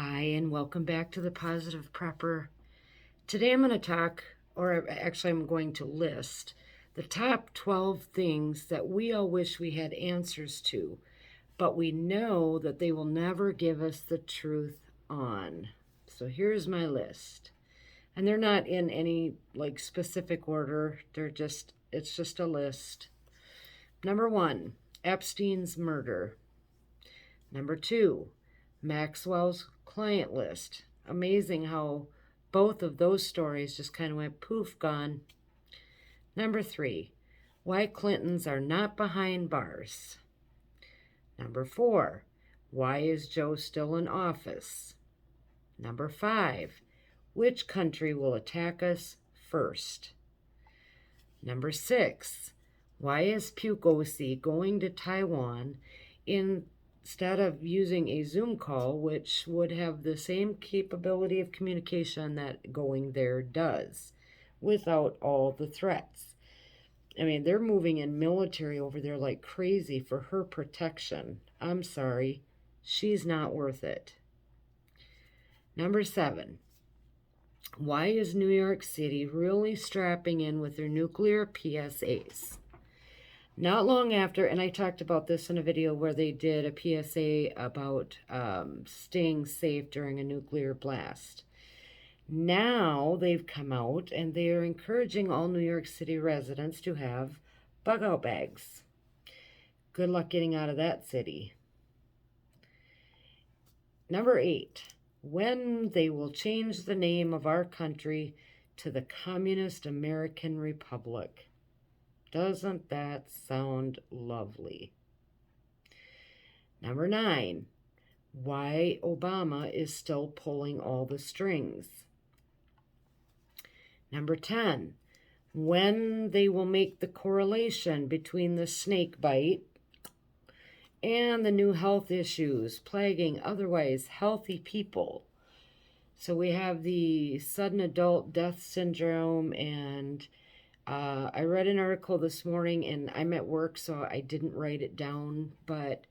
Hi, and welcome back to the Positive Prepper. Today I'm going to talk, or actually, I'm going to list the top 12 things that we all wish we had answers to, but we know that they will never give us the truth on. So here's my list. And they're not in any specific order, it's just a list. Number 1, Epstein's murder. Number 2, Maxwell's client list. Amazing how both of those stories just kind of went poof, gone. Number 3, why Clintons are not behind bars. Number 4, why is Joe still in office? Number 5, which country will attack us first? Number 6, why is Pukosi going to Taiwan instead of using a Zoom call, which would have the same capability of communication that going there does, without all the threats? I mean, they're moving in military over there like crazy for her protection. I'm sorry, she's not worth it. Number 7, why is New York City really strapping in with their nuclear PSAs? Not long after, and I talked about this in a video where they did a PSA about staying safe during a nuclear blast. Now they've come out and they are encouraging all New York City residents to have bug-out bags. Good luck getting out of that city. Number 8, when they will change the name of our country to the Communist American Republic. Doesn't that sound lovely? Number 9, why Obama is still pulling all the strings. Number 10, when they will make the correlation between the snake bite and the new health issues plaguing otherwise healthy people. So we have the sudden adult death syndrome, and I read an article this morning, and I'm at work, so I didn't write it down, but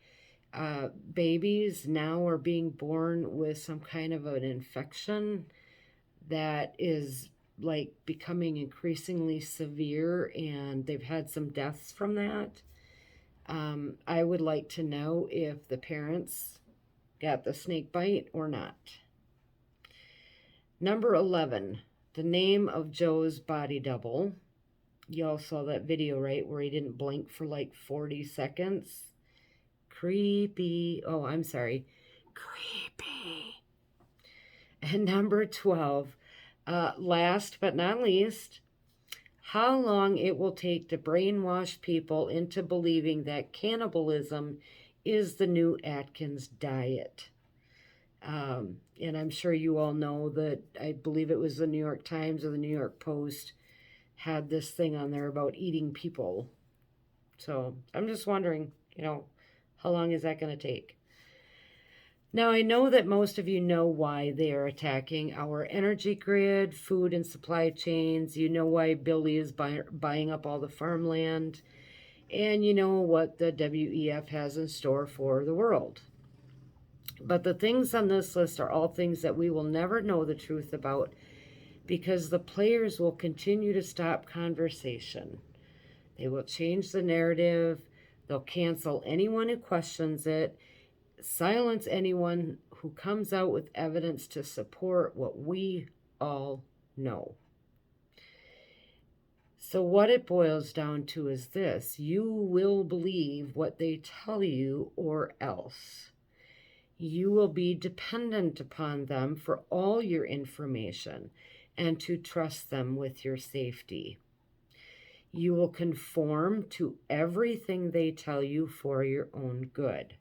babies now are being born with some kind of an infection that is becoming increasingly severe, and they've had some deaths from that. I would like to know if the parents got the snake bite or not. Number 11, the name of Joe's body double. Y'all saw that video, right, where he didn't blink for 40 seconds? Creepy. Oh, I'm sorry. Creepy. And number 12, last but not least, how long it will take to brainwash people into believing that cannibalism is the new Atkins diet. And I'm sure you all know that, I believe it was the New York Times or the New York Post had this thing on there about eating people. So I'm just wondering, how long is that going to take? Now, I know that most of you know why they are attacking our energy grid, food and supply chains. You know why Billy is buying up all the farmland. And you know what the WEF has in store for the world. But the things on this list are all things that we will never know the truth about, because the players will continue to stop conversation. They will change the narrative. They'll cancel anyone who questions it, silence anyone who comes out with evidence to support what we all know. So what it boils down to is this: you will believe what they tell you, or else. You will be dependent upon them for all your information and to trust them with your safety. You will conform to everything they tell you for your own good.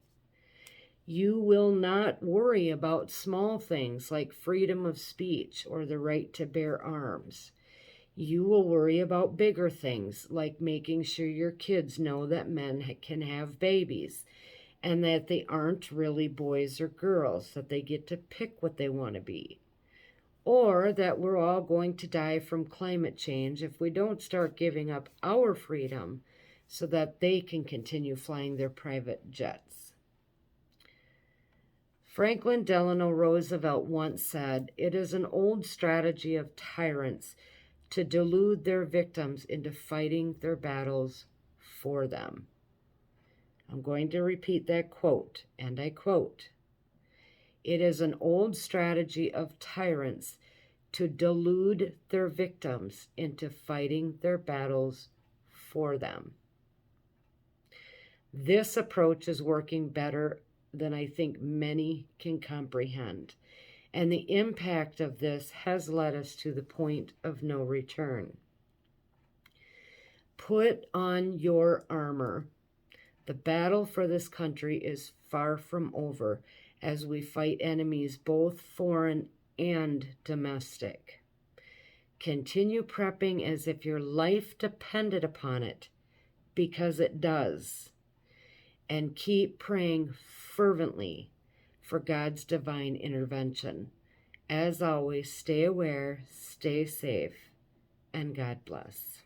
You will not worry about small things like freedom of speech or the right to bear arms. You will worry about bigger things like making sure your kids know that men can have babies and that they aren't really boys or girls, that they get to pick what they want to be. Or that we're all going to die from climate change if we don't start giving up our freedom so that they can continue flying their private jets. Franklin Delano Roosevelt once said, "It is an old strategy of tyrants to delude their victims into fighting their battles for them." I'm going to repeat that quote, and I quote, "It is an old strategy of tyrants to delude their victims into fighting their battles for them." This approach is working better than I think many can comprehend, and the impact of this has led us to the point of no return. Put on your armor. The battle for this country is far from over as we fight enemies both foreign and domestic. Continue prepping as if your life depended upon it, because it does. And keep praying fervently for God's divine intervention. As always, stay aware, stay safe, and God bless.